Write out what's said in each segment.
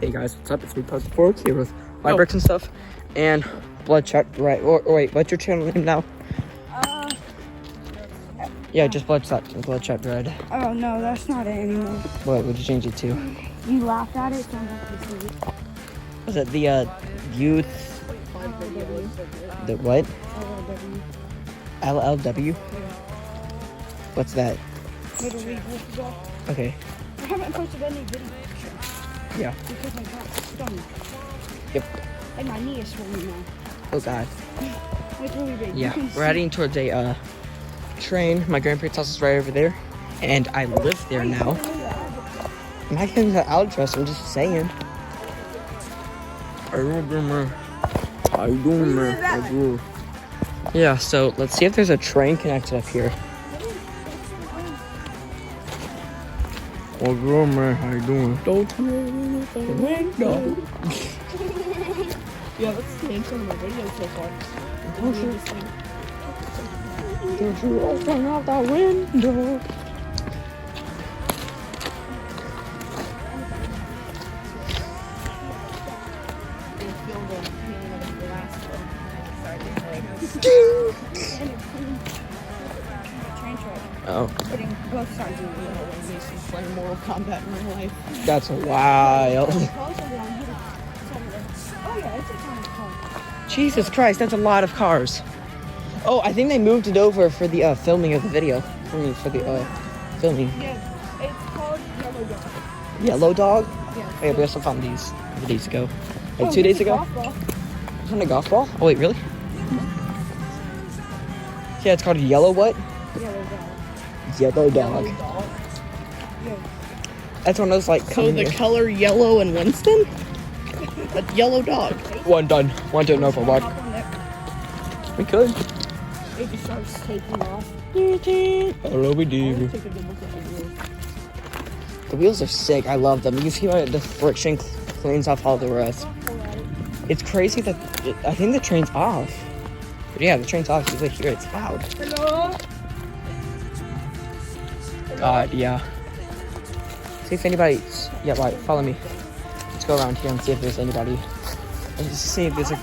Hey guys, what's up? It's me, Post 4 here with Bricks and stuff, and Bloodshot. Right? Or wait, what's your channel name now? Yeah, just Bloodshot Red. Oh no, that's not it anymore. What would you change it to? You laughed at it, so I'm going to see it. Was it the youth? The what? LLW. What's that? Little League Football. Okay. I haven't posted any video Yeah. because I got stung. Yep. And my knee is swollen now. Oh god. Like really big. Yeah, we're heading towards a train. My grandparents' house is right over there, and I live there now. I'm not getting the address. I'm just saying. Yeah, so let's see if there's a train connected up here. Oh, girl, man, how you doing? Don't you open the window? Yeah, that's the intro of my video so far. Don't you open up that window? Oh, Putting both sides of the wheel. Playing Mortal Kombat in real life. that's wild. Oh yeah, it's a ton of fun. Jesus Christ, that's a lot of cars. Oh, I think they moved it over for the filming of the video. For the filming. Yeah, it's called Yellow Dog. Yellow Dog? Yeah. Oh, yeah, we also found these a couple days ago. Like Oh, 2 days it's a ago. golf ball. Found a golf ball? Oh, wait, really? Yeah, it's called Yellow what? Yellow Dog. Yellow Dog. Yeah. That's one of those, like, So come the here. color yellow and Winston? A yellow dog. One done. One done over. What? Hop on there. We could. It just starts taking off. Hello, we do. Take a good look at the wheels. The wheels are sick. I love them. You can see how the friction cleans off all the rust. It's crazy that I think the train's off. But yeah, the train's off. You can hear it's loud. Hello? God, yeah. See if anybody's. Yeah, right. Follow me. Let's go around here and see if there's anybody. And just see if there's a.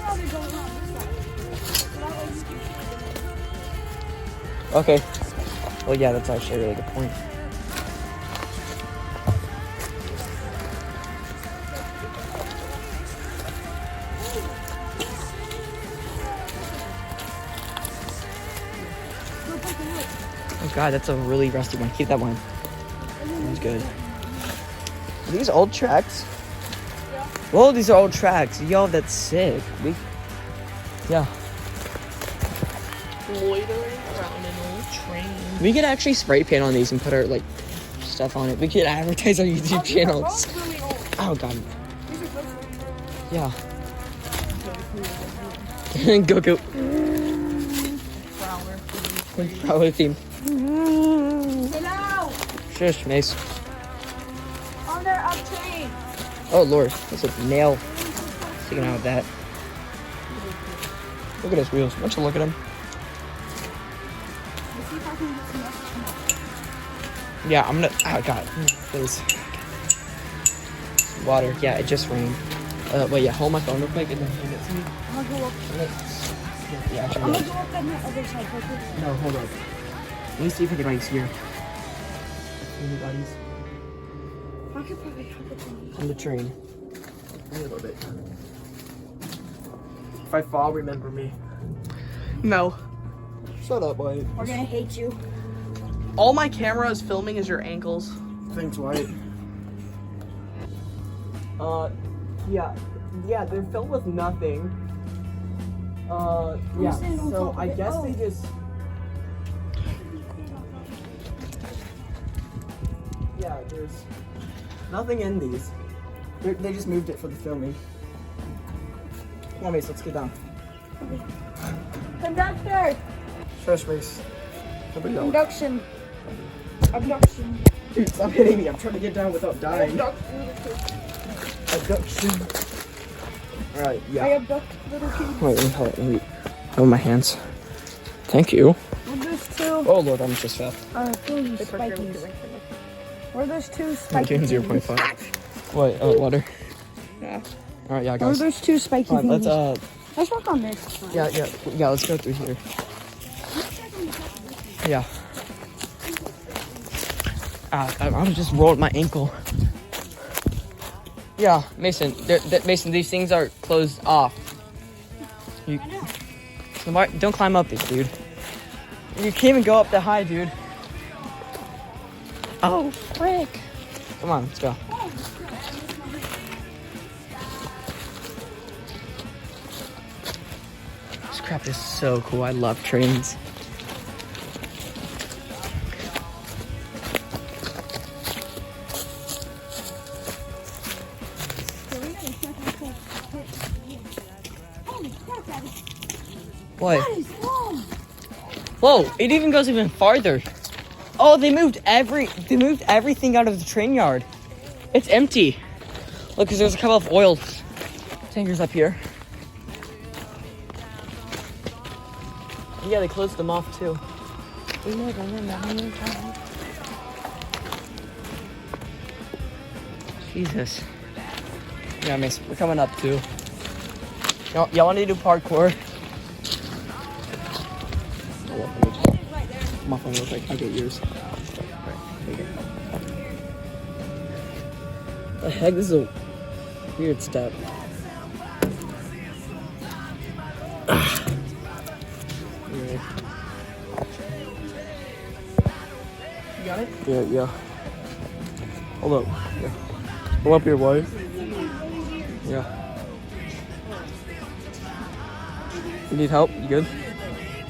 Okay. Well, yeah, that's actually a really good point. Oh god, that's a really rusty one. Keep that one. That's good. Are these old tracks? Yeah. Whoa, these are old tracks. Yo, that's sick. Yeah. Loitering around an old train. We could actually spray paint on these and put our, like, stuff on it. We could advertise our YouTube channels. Really old. Oh god. These are both really old. Yeah. Goku. Prowler. Prowler theme. Hello! Shush, Mace. On their up train. Oh lord, that's a nail sticking out of that. Look at his wheels. Why don't you look at him? Let's see if I can get some extra. Yeah, I'm gonna. Oh god, please. Water. Yeah, it just rained. Wait, yeah, hold my phone real quick and then hand it to me. I'm gonna go up. Yeah, actually, I'm yeah. gonna go up on the other side quickly. No, hold on. Let me see if anybody's here. Anybody's I could probably hop up on on the train. A little bit. If I fall, remember me. No. Shut up, White. We're gonna hate you. All my camera is filming is your ankles. Thanks, White. Yeah, they're filled with nothing. Yeah, standing on so top of I it. guess Oh. they just. Yeah, there's nothing in these. They just moved it for the filming. Come on, Mace, let's get down. Conductor! Fresh Mace. Nobody knows. Induction. Abduction. Dude, stop hitting me. I'm trying to get down without dying. Abduction. Alright, I yeah. abduct little kids. Wait, let me hold my hands. Thank you. Were those two, Oh lord, I almost just fell. thingies, spikies? Were those two I'm spiky doing things? 0.5. What? Oh, water. Yeah. All right, yeah, Oh, guys. there's two spiky All right, things. let's Let's walk on this. yeah, let's go through here. Yeah. I just rolled my ankle. Yeah, Mason. Mason, these things are closed off. You, don't climb up it, dude. You can't even go up that high, dude. Oh, frick. Come on, let's go. This crap is so cool. I love trains. What? Whoa, it even goes even farther. Oh, they moved everything out of the train yard. It's empty. Look, cause there's a couple of oil tankers up here. Yeah, they closed them off too. Jesus. Yeah, miss, we're coming up too. Y'all want to do parkour? My phone looks like I get yours. The heck, this is a weird step. Anyway. You got it? Yeah. Hold up. Yeah. Hold up your wife. Yeah. You need help? You good?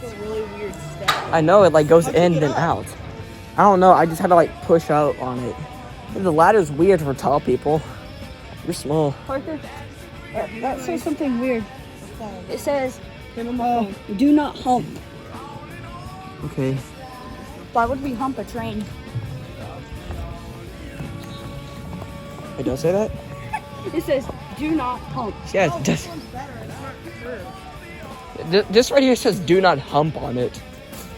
It's a really weird step. I know, it like goes in then out. I don't know, I just had to like push out on it. The ladder's weird for tall people. You're small. Parker, that says something weird. It says, do not hump. Okay. Why would we hump a train? It does say that? It says, do not hump. Yeah, it does. This right here says do not hump on it.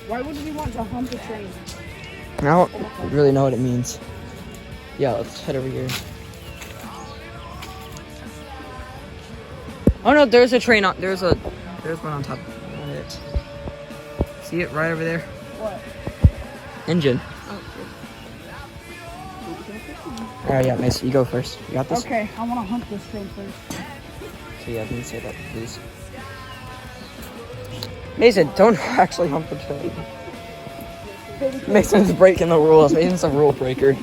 Why would we want to hump a train? I don't really know what it means. Yeah, let's head over here. Oh no, there's a train on, there's one on top of it. See it right over there? What? Engine. Oh, Alright, yeah, Mason, you go first. You got this? okay, I want to hump this train first. So yeah, didn't say that, please. Mason, don't actually hump the train. Mason's breaking the rules. Mason's a rule breaker.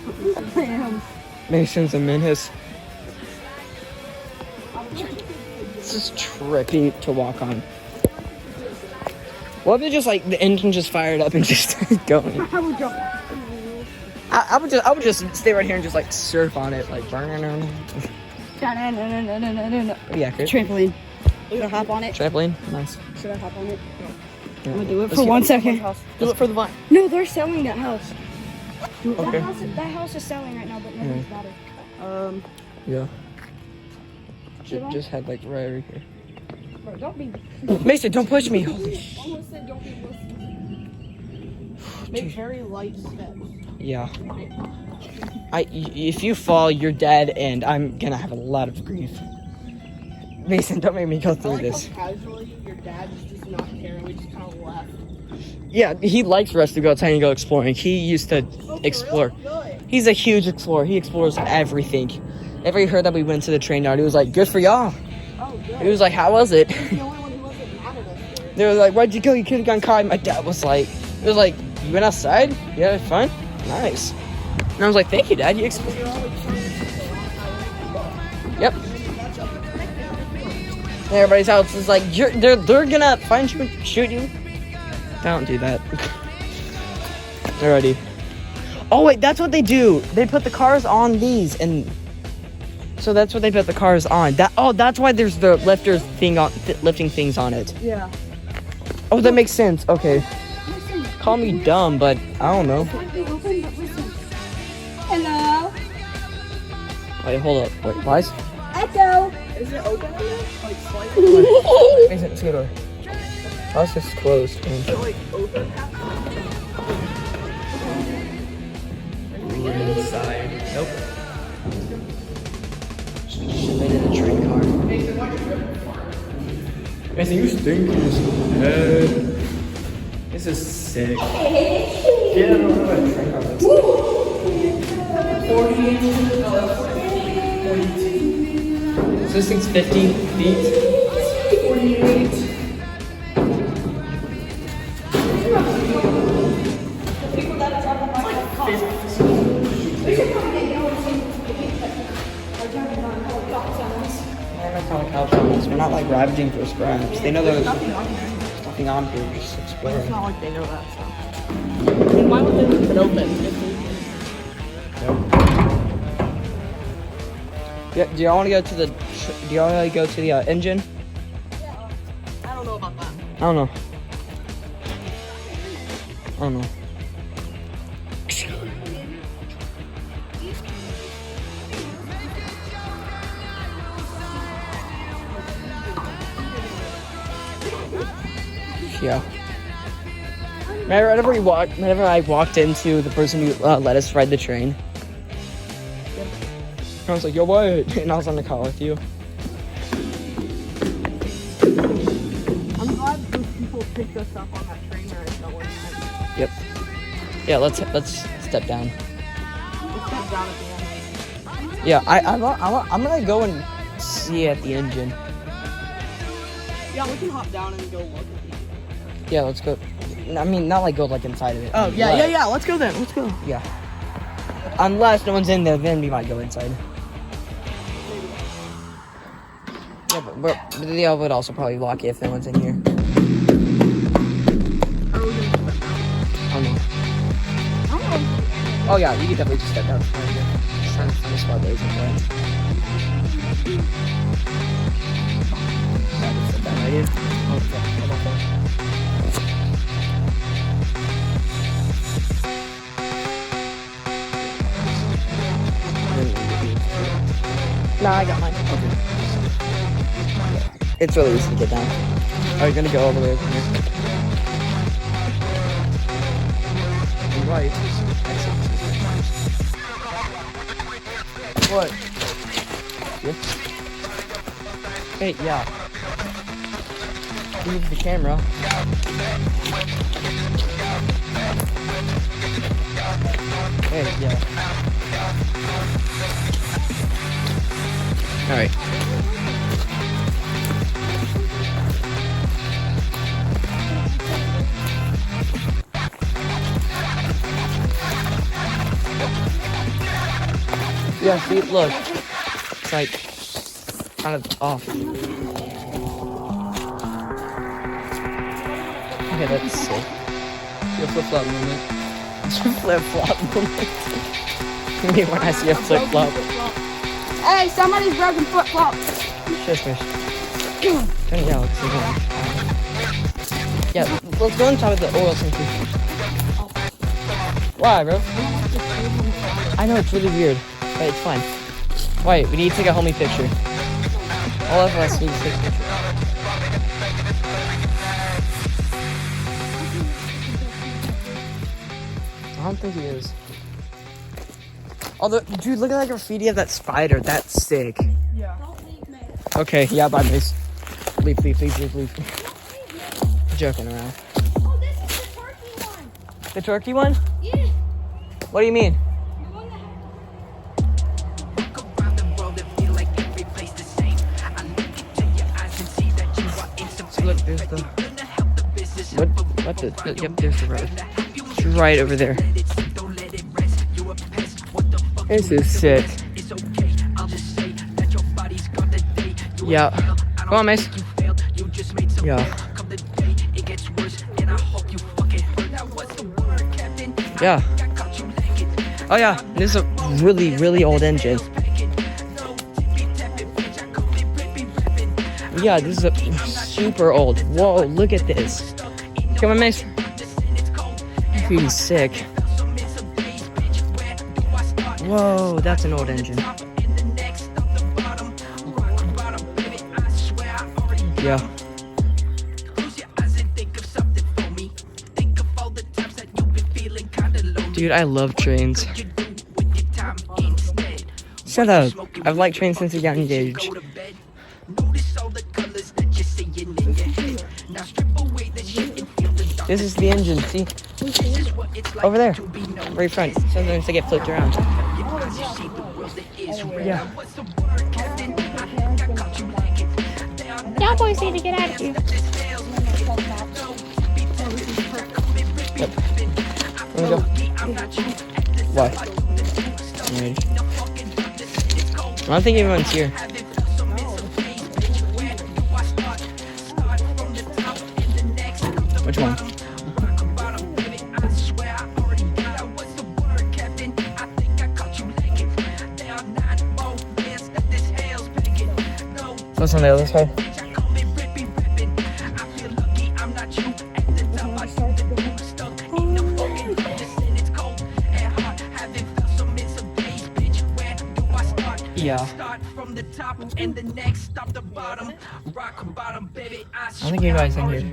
I am. Mason's a menace. This is trippy to walk on. What if it just like the engine just fired up and just started going? I would jump. I would just stay right here and just like surf on it, like burn. Yeah, good. Trampoline. We're gonna hop on it. Trampoline, nice. Should I hop on it? Yeah. I'm gonna do it Let's for get 1 up. second. Do it for the vine. No, they're selling that house. Okay. That house is selling right now, but nobody's bought it. Yeah. Should I? Just head like right over here. Bro, don't be. Mason, don't push me. Holy sh. Almost said don't be listening. Make very light steps. Yeah. If you fall, you're dead, and I'm gonna have a lot of grief. Mason, don't make me go through this. Casually, your dad is just not caring. We just kind of left. Yeah, he likes for us to go outside and go exploring. He used to explore. Good. He's a huge explorer. He explores everything. Ever he heard that we went to the train yard, he was like, good for y'all. Oh, good. He was like, how was it? He's the only one who wasn't mad at us for it. They were like, where'd you go? You could have gone caught. My dad was like, you went outside? You had fun? Nice. And I was like, thank you, Dad. You explored. Yep. And everybody's else is like, they're gonna find you and shoot you. Don't do that. Alrighty. Oh wait, that's what they do. They put the cars on these, and so that's what they put the cars on. That's why there's the lifters thing on lifting things on it. Yeah. Oh, that makes sense. Okay. Call me dumb, but I don't know. Hello. Wait, hold up. Wait, guys. Echo. Is it open in there? Like, slightly? Is it two door? Oh, it's just closed. Is it, like, open? Inside. Nope. Should have been in the train. Mason, you stink. This is sick. Yeah, I don't know what a train car looks like. 48. So this thing's 50 feet. 48. We're not like ravaging for scraps. They know there's nothing on here, just exploring. It's not like they know that stuff. Then why would they leave it open? Yeah, do y'all want to go to the? Do y'all want to go to the engine? I don't know about that. I don't know. I don't know. Yeah. Whenever I walked into the person who let us ride the train, I was like, "Yo, what?" And I was on the call with you. I'm glad those people picked us up on that train ride that one time. Yep. Yeah, let's step down. We'll step down at the end. Yeah, I'm gonna go and see at the engine. Yeah, we can hop down and go look at the. Yeah, let's go. I mean, not like go like inside of it. Oh, yeah, But- yeah, yeah. Let's go then. Let's go. Yeah. Unless no one's in there, then we might go inside. Yeah, but they would also probably lock it if no one's in here. How are we gonna step down? I don't know. I don't know. Oh yeah, you can definitely just step down. Just trying to find a spot there, isn't it? Yeah, just step down right here. Okay, how about that? Nah, I got mine. It's really easy to get down. Are you gonna go all the way over here? Right. What? Yeah. Hey, yeah. Move the camera. Hey, yeah. All right. Yeah, see, look. It's like kind of off. Okay, that's sick. Your flip-flop movement. Flip-flop movement. Me when I see a flip-flop. Hey, somebody's broken flip-flop. Shush, shush. Yeah, let's go. Yeah, let's go and talk about the oil safety. Why, bro? I know it's really weird, but it's fine. Wait, we need to take a homie picture. All of us need to take a picture. I don't think he is. Although, dude, look at that graffiti of that spider. That's sick. Yeah. Okay, yeah, bye, Mace. Leave. Joking around. Oh, this is the turkey one. The turkey one? Yeah. What do you mean? The one that Look, there's the... What the... Yep, there's the road. It's right over there. This is sick. Yeah. Go on, Mace. Yeah. Yeah. Oh yeah, this is a really, really old engine. Yeah, this is a super old. Whoa, look at this. Come on, Mace. He's sick. Whoa, that's an old engine. Yeah. Dude, I love trains. Shut up. I've liked trains since we got engaged. This is the engine. See? Over there. Right front. Sometimes they get flipped around. Yeah. Y'all boys need to get out of here. Yep. Let me go. Why? Alright. I don't think anyone's here. Which one? What's on the other side? Yeah. I don't think you guys in here.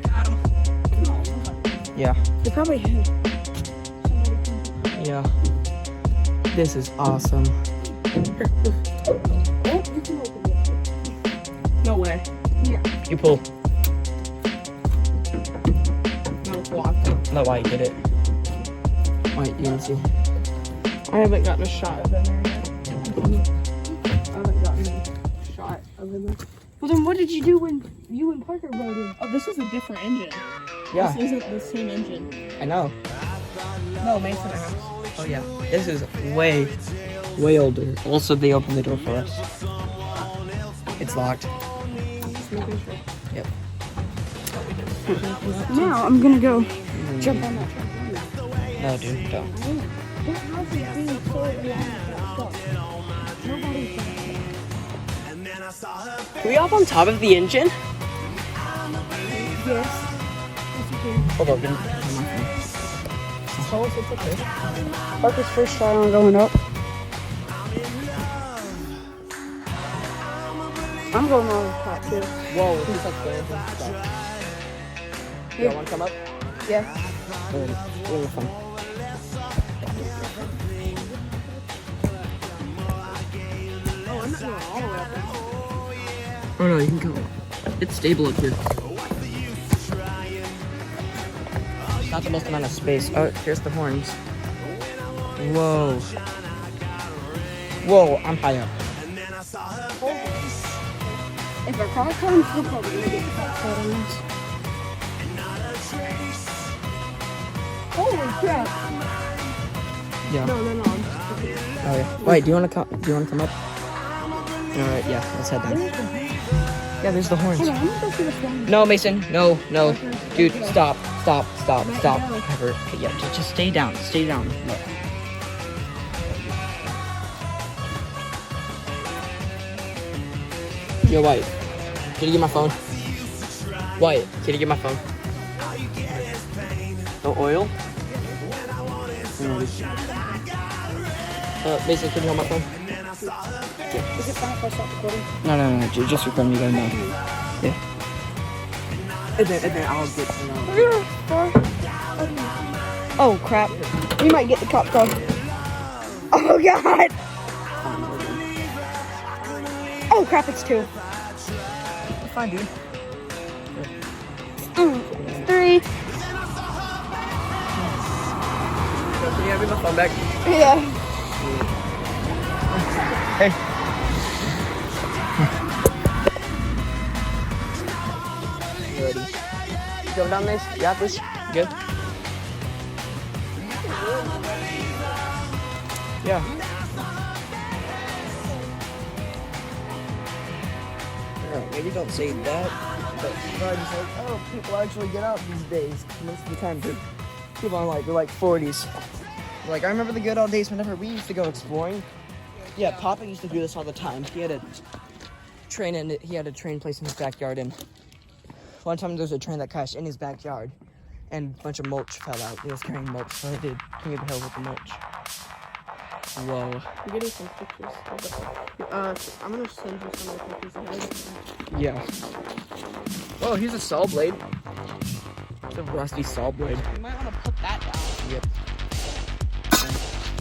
Yeah. They're probably here. Yeah. This is awesome. No way. You pull. No block. No, why you did it. Wait, you want to see? I haven't gotten a shot of it yet. I haven't gotten a shot of it. Well, then what did you do when you and Parker rode in? Oh, this is a different engine. Yeah, This isn't the same engine. I know. No, Mason House. Oh yeah. This is way older. Also, they opened the door for us. It's locked. Just making sure. Yep. Now I'm gonna go jump on that trampoline. No, dude, don't. This house is being sold Nobody's Can we hop on top of the engine? Yes. Hold on, give me my Tell us what's up there. Parker's first try on going up. I'm going on the top too. Whoa, who's up there? You want to come up? Yeah. We're in the fun. Oh, I'm not going all the way up there. Oh no, you can go. It's stable up here. Not the most amount of space. Oh, here's the horns. Whoa. Whoa, I'm high up. If our car comes, we're probably gonna get caught on this. Holy crap! Yeah. No. I'm just Oh yeah. Wait, do you want to come? Do you want to come up? All right. Yeah. Let's head down. Yeah, there's the horns. Hold on, I'm gonna go see what's wrong. No, Mason. No. Dude, stop. Ever. Okay, yeah, just stay down. Stay down. No. Yo, White. Can you get my phone? White, can you get my phone? No oil? Mason, can you hold my phone? Is it fine if I stop recording? No, just recording, you gotta know. Yeah. And then I'll get to know. Oh crap. We might get the cop car. Oh god! Oh crap, it's 2. Fine, dude. 3. Can you have me my phone back? Yeah. Hey. You ready? You going down this? You got this? You good? Yeah. Alright, maybe don't say that, but I'm just like, oh, people actually get out these days. Most of the time, people are like, they're like 40s. Like, I remember the good old days whenever we used to go exploring. Yeah, Papa used to do this all the time. He had a train place in his backyard, and one time there was a train that crashed in his backyard, and a bunch of mulch fell out. He was carrying mulch, so he did King of the Hill with the mulch. Whoa. I'm getting some pictures. I'm gonna send you some of the pictures ahead. Yeah. Oh, here's a saw blade. It's a rusty saw blade. You might want to put that down. Yep.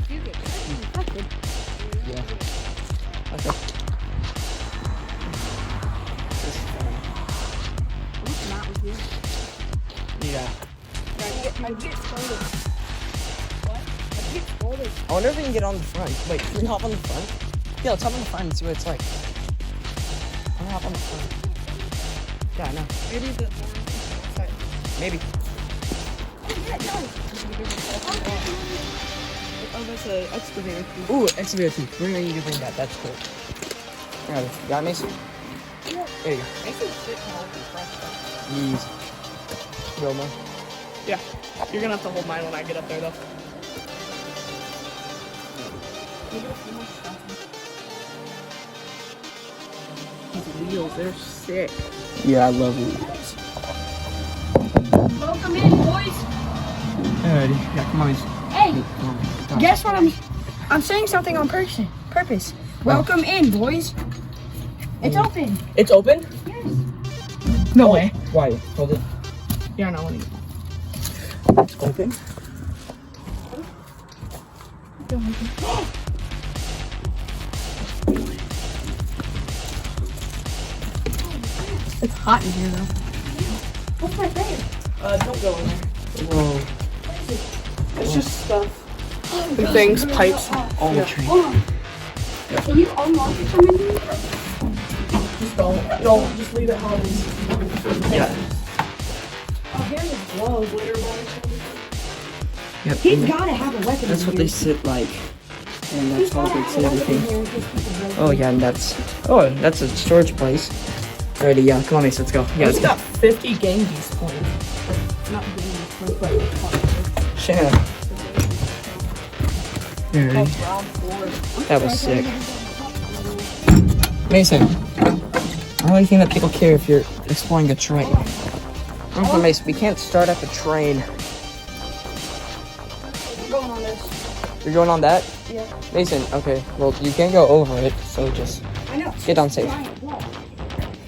You get infected. Yeah. Okay. What's not with you? Yeah. Yeah, I get scolded. What? I get scolded. I wonder if we can get on the front. Wait, can we hop on the front? Yeah, let's hop on the front and see what it's like. I'm gonna hop on the front. Yeah, I know. Maybe the door is outside. Maybe. Oh, that's an excavator piece. Ooh, excavator tooth. We're gonna need to bring that. That's cool. Got it. Got it, Mason? Yeah. There you go. Makes it sit tall and fresh though. Easy. Go, man. Yeah. You're gonna have to hold mine when I get up there though. These wheels, they're sick. Yeah, I love wheels. Welcome in, boys. Alrighty. Yeah, come on, Mason. Hey, guess what I'm saying something on purpose. Welcome in, boys. It's open. It's open? Yes. No way. Why? Hold it. Yeah, no one. It's open? It's hot in here though. What's right there? Don't go in there. Whoa. It's just stuff. And things, pipes. On the tree. Hold on. Can you unlock it from in here? Just don't. Just leave it how it is. Yeah. Oh, here it is. Whoa, glitter bombs. Yep. He's gotta have a weapon. That's in what here. they sit like. And He's that's how gotta they have sit a weapon in everything. here in case people break Oh, yeah, and that's a storage place. Alrighty, yeah, come on, Mason, let's go. Yeah, It's let's go. got 50 Genghis points. Not Genghis points, but Yeah. Alrighty. that's round 4. That was sick. Mason, I don't really think that people care if you're exploring a train. Remember, Mason, we can't start at the train. I'm going on this. You're going on that? Yeah. Mason, okay, well, you can't go over it, so just I know. get down safe. Giant wall.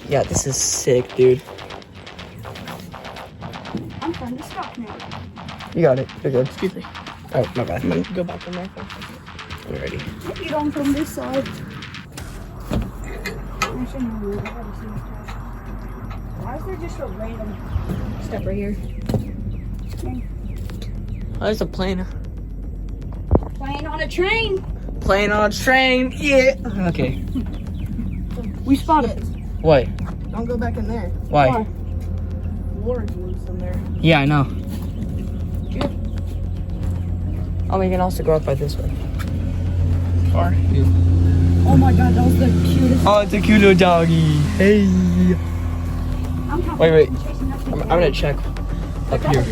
Yeah, this is sick, dude. I'm trying to stop now. You got it. You're good. Excuse me. Alright, my bad. I'm gonna go back in there. Alrighty. Get on from this side. Actually, no, I haven't seen this place. Why is there just a random step right here? Oh, there's a plane. Playing on a train. Plane on a train, yeah. Okay. We spotted it. What? Don't go back in there. Why? Water's loose in there. Yeah, I know. Oh, we can also go up by this way. Far. Oh my god, that was the cutest. Oh, it's a cute little doggy. Hey. I'm Wait. chasing after I'm gonna check up here.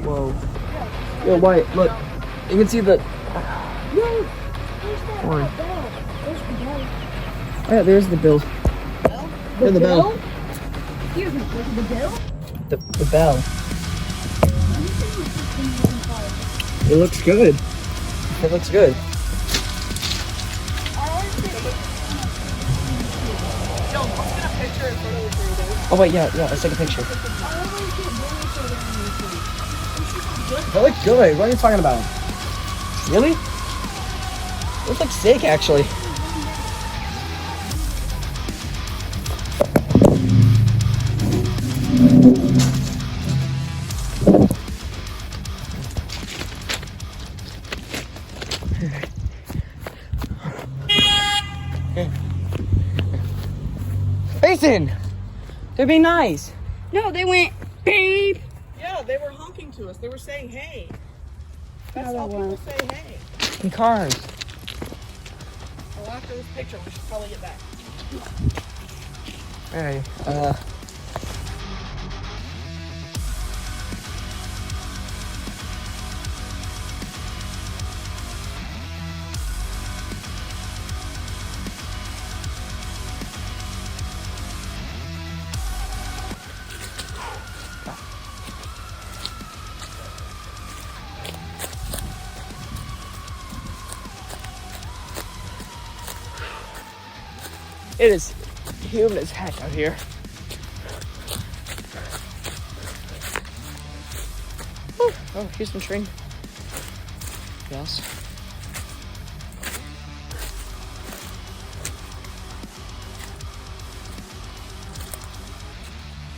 Whoa. Yo, Wyatt, look. You can see the. Why? Oh, yeah, there's the bill. The the bell. bell? Excuse me, was it the bell? The bell. It looks good. It looks good. Oh wait, yeah, let's take a picture. That looks good. What are you talking about? Really? It looks like sick, actually. Mason! They're being nice. No, they went beep. Yeah, they were honking to us. They were saying, hey. That's No, how they people weren't. say, hey. In cars. Well, after this picture, we should probably get back. Alright, it is humid as heck out here. Oh, here's some train. Yes.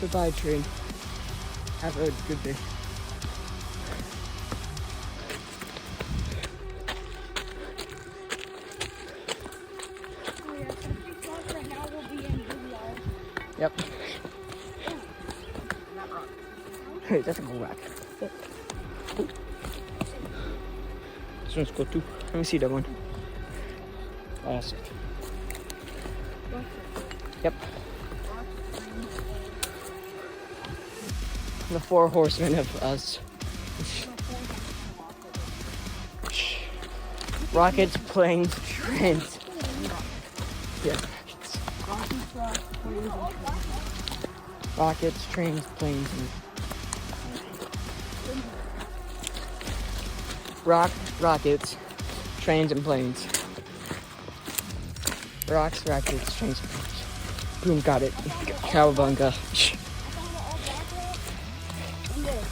Goodbye, train. Have a good day. Yep. Hey, that's a cool rack. This one's cool too. Let me see that one. Oh, sick. Yep. The 4 horsemen of us. Rockets, planes, trains. Yeah. Rockets, trains, planes, and rockets, trains, and planes. Rocks, rockets, trains, and planes. Boom, got it. Cowabunga.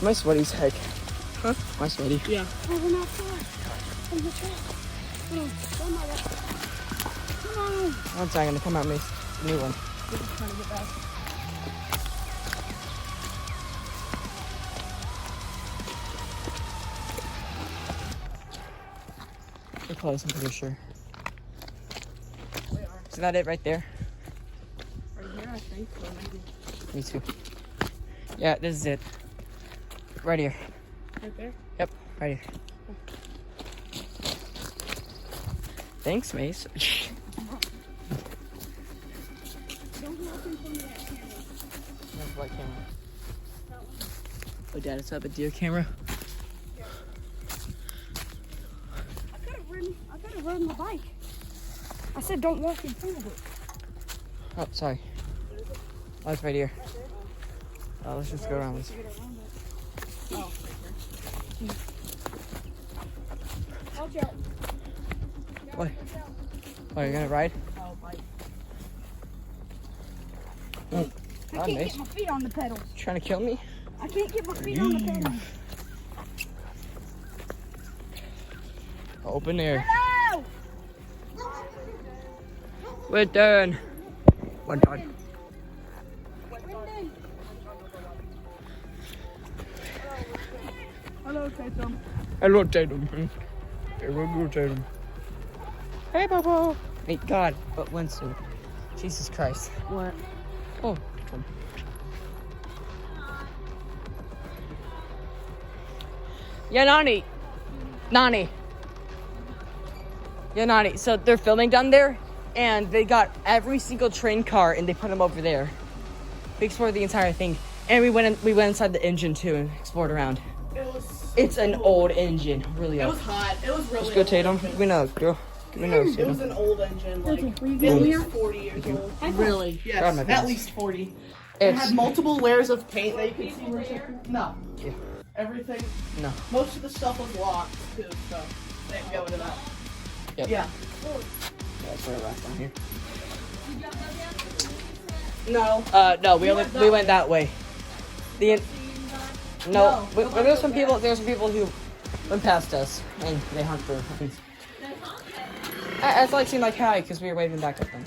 My sweaty's heck. Huh? My sweaty. Yeah. One second to come out, miss. New one. Trying to get back. We're close, I'm pretty sure. We are. Is that it right there? Right here, I think so, maybe. Me too. Yeah, this is it. Right here. Right there? Yep, right here. Thanks, Mace. What camera? Oh, Dad, it's up a deer camera. I could have ridden the bike. I said don't walk in front of it. Oh, sorry. Oh, it's right here. Oh, let's just go around this. Oh, Watch out. What? Oh, you're gonna ride? oh, bike. Oh, I God, can't Mace. get my feet on the pedals. Trying to kill me? I can't get my feet on the pedals. Open air. Hello! We're done. We're done. Hello, Tatum. Hello, Tatum. Hello, Tatum. Hey, Bobo. Hey, God, but Winston. Jesus Christ. What? Oh. Yeah, Nani. Nani. Yeah, Nani. So they're filming down there, and they got every single train car, and they put them over there. We explored the entire thing, and we went inside the engine too and explored around. It was. It's an old engine, really It old. was hot. It was really. Let's go, Tatum. Give me a nose, girl. Give me a nose, It was Tatum. an old engine, like Were you at good? least 40 years old. Really? Yes, God, my at goodness. least 40. It It's had multiple layers of paint that you could see where something. No. Yeah. Everything. No. Most of the stuff was locked too, so they didn't go into that. Yep. Yeah. That's where we're at down here. No. No, we went that way. No, there's some people who went past us and they hunt for. I like seemed like hi because we were waving back at them.